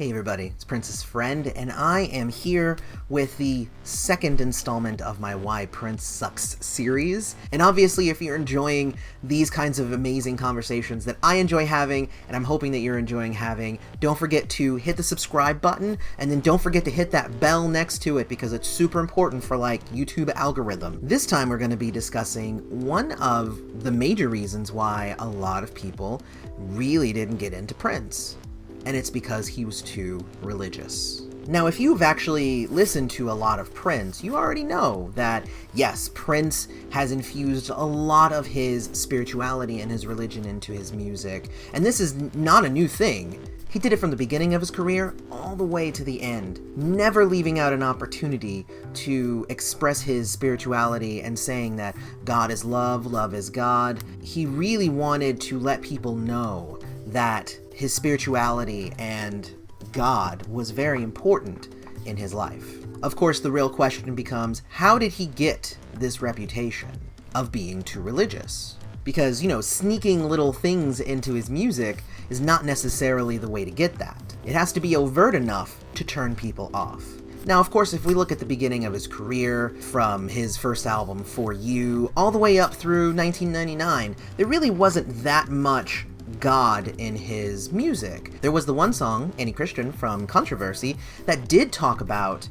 Hey everybody, it's Prince's Friend, and I am here with the second installment of my Why Prince Sucks series. And obviously, if you're enjoying these kinds of amazing conversations that I enjoy having, and I'm hoping that you're enjoying having, don't forget to hit the subscribe button, and then don't forget to hit that bell next to it because it's super important for YouTube algorithm. This time we're going to be discussing one of the major reasons why a lot of people really didn't get into Prince. And it's because he was too religious. Now, if you've actually listened to a lot of Prince, you already know that, yes, Prince has infused a lot of his spirituality and his religion into his music. And this is not a new thing. He did it from the beginning of his career all the way to the end, never leaving out an opportunity to express his spirituality and saying that God is love, love is God. He really wanted to let people know that his spirituality and God was very important in his life. Of course, the real question becomes, how did he get this reputation of being too religious? Because, sneaking little things into his music is not necessarily the way to get that. It has to be overt enough to turn people off. Now, of course, if we look at the beginning of his career, from his first album, For You, all the way up through 1999, there really wasn't that much God in his music. There was the one song, Anti-Christian, from Controversy, that did talk about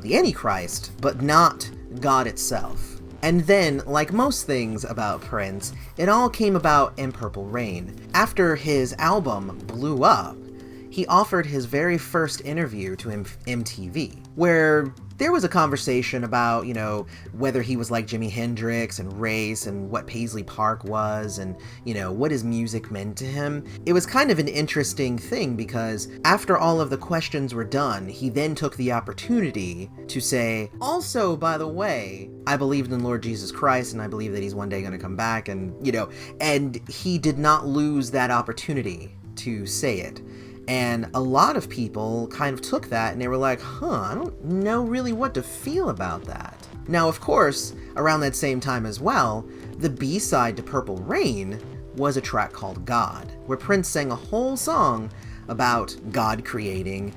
the Antichrist, but not God itself. And then, like most things about Prince, it all came about in Purple Rain. After his album blew up, he offered his very first interview to MTV, where there was a conversation about, whether he was like Jimi Hendrix and race and what Paisley Park was and, what his music meant to him. It was kind of an interesting thing because after all of the questions were done, he then took the opportunity to say, also, by the way, I believed in Lord Jesus Christ and I believe that he's one day going to come back and he did not lose that opportunity to say it. And a lot of people kind of took that and they were like, I don't know really what to feel about that. Now, of course, around that same time as well, the B-side to Purple Rain was a track called God, where Prince sang a whole song about God creating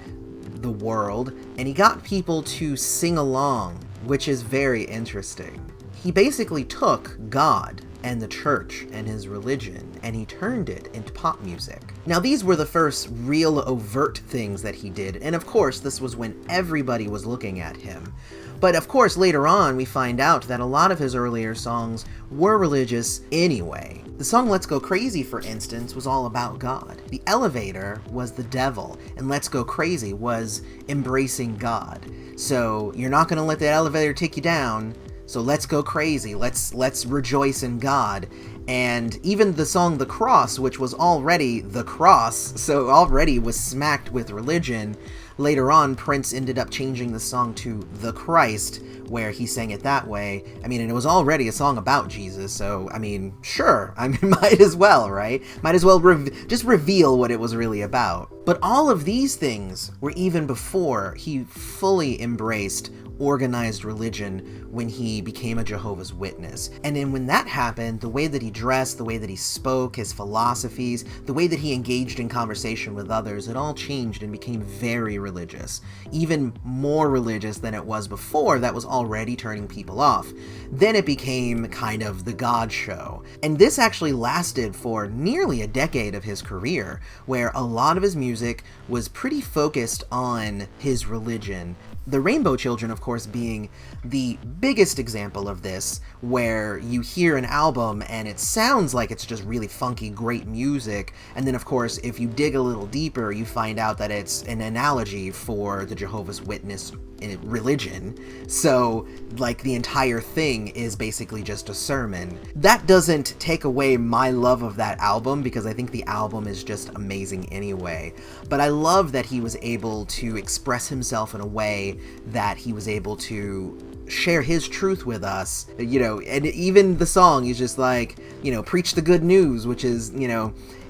the world, and he got people to sing along, which is very interesting. He basically took God and the church and his religion, and he turned it into pop music. Now, these were the first real overt things that he did, and of course, this was when everybody was looking at him. But of course, later on, we find out that a lot of his earlier songs were religious anyway. The song Let's Go Crazy, for instance, was all about God. The Elevator was the devil, and Let's Go Crazy was embracing God. So, you're not gonna let the elevator take you down, so let's go crazy, let's rejoice in God. And even the song The Cross, which was already the cross, so already was smacked with religion, later on Prince ended up changing the song to The Christ, where he sang it that way. And it was already a song about Jesus, so, sure, might as well, right? Might as well just reveal what it was really about. But all of these things were even before he fully embraced organized religion when he became a Jehovah's Witness. And then when that happened, the way that he dressed, the way that he spoke, his philosophies, the way that he engaged in conversation with others, it all changed and became very religious. Even more religious than it was before, that was already turning people off. Then it became kind of the God show. And this actually lasted for nearly a decade of his career, where a lot of his music was pretty focused on his religion. The Rainbow Children, of course, being the biggest example of this, where you hear an album and it sounds like it's just really funky, great music, and then, of course, if you dig a little deeper, you find out that it's an analogy for the Jehovah's Witness religion. So, the entire thing is basically just a sermon. That doesn't take away my love of that album, because I think the album is just amazing anyway. But I love that he was able to express himself in a way that he was able to share his truth with us, and even the song is just preach the good news, which is,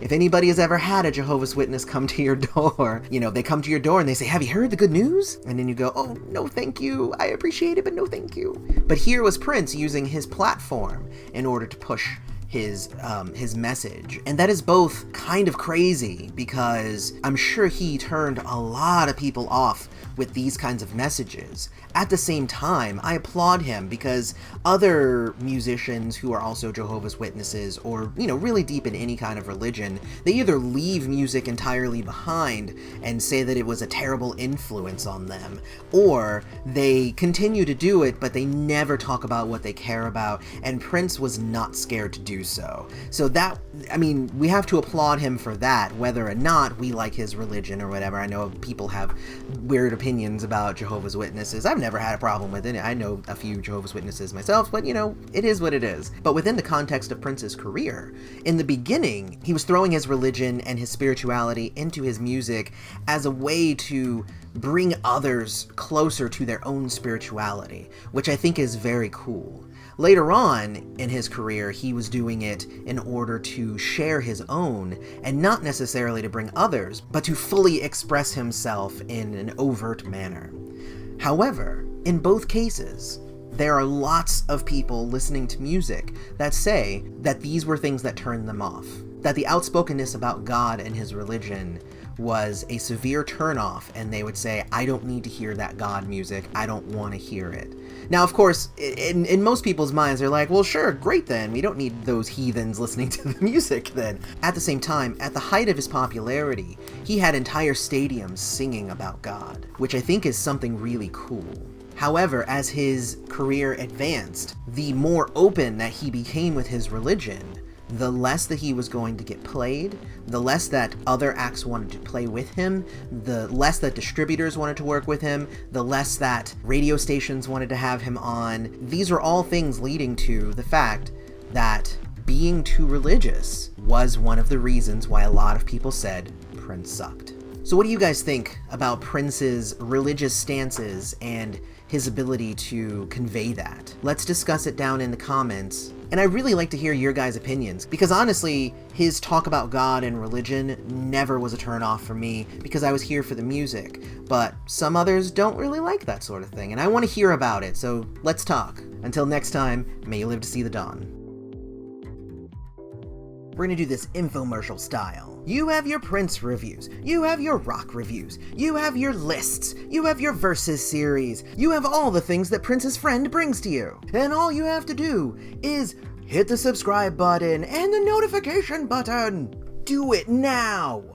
if anybody has ever had a Jehovah's Witness come to your door, they come to your door and they say, have you heard the good news? And then you go, oh, no, thank you. I appreciate it, but no, thank you. But here was Prince using his platform in order to push his message. And that is both kind of crazy, because I'm sure he turned a lot of people off with these kinds of messages. At the same time, I applaud him, because other musicians who are also Jehovah's Witnesses, or, you know, really deep in any kind of religion, they either leave music entirely behind and say that it was a terrible influence on them, or they continue to do it, but they never talk about what they care about, and Prince was not scared to do so. So that, I mean, we have to applaud him for that, whether or not we like his religion or whatever. I know people have weird opinions about Jehovah's Witnesses. I've never had a problem with it. I know a few Jehovah's Witnesses myself, but you know, it is what it is. But within the context of Prince's career, in the beginning, he was throwing his religion and his spirituality into his music as a way to bring others closer to their own spirituality, which I think is very cool. Later on in his career, he was doing it in order to share his own, and not necessarily to bring others, but to fully express himself in an overt manner. However, in both cases, there are lots of people listening to music that say that these were things that turned them off, that the outspokenness about God and his religion was a severe turnoff, and they would say, I don't need to hear that God music, I don't want to hear it. Now, of course, in most people's minds, they're like, well, sure, great then, we don't need those heathens listening to the music then. At the same time, at the height of his popularity, he had entire stadiums singing about God, which I think is something really cool. However, as his career advanced, the more open that he became with his religion, the less that he was going to get played, the less that other acts wanted to play with him, the less that distributors wanted to work with him, the less that radio stations wanted to have him on. These are all things leading to the fact that being too religious was one of the reasons why a lot of people said Prince sucked. So what do you guys think about Prince's religious stances and his ability to convey that? Let's discuss it down in the comments. And I really like to hear your guys' opinions, because honestly, his talk about God and religion never was a turnoff for me, because I was here for the music. But some others don't really like that sort of thing, and I want to hear about it, so let's talk. Until next time, may you live to see the dawn. We're gonna do this infomercial style. You have your Prince reviews, you have your rock reviews, you have your lists, you have your Versus series, you have all the things that Prince's friend brings to you. And all you have to do is hit the subscribe button and the notification button. Do it now!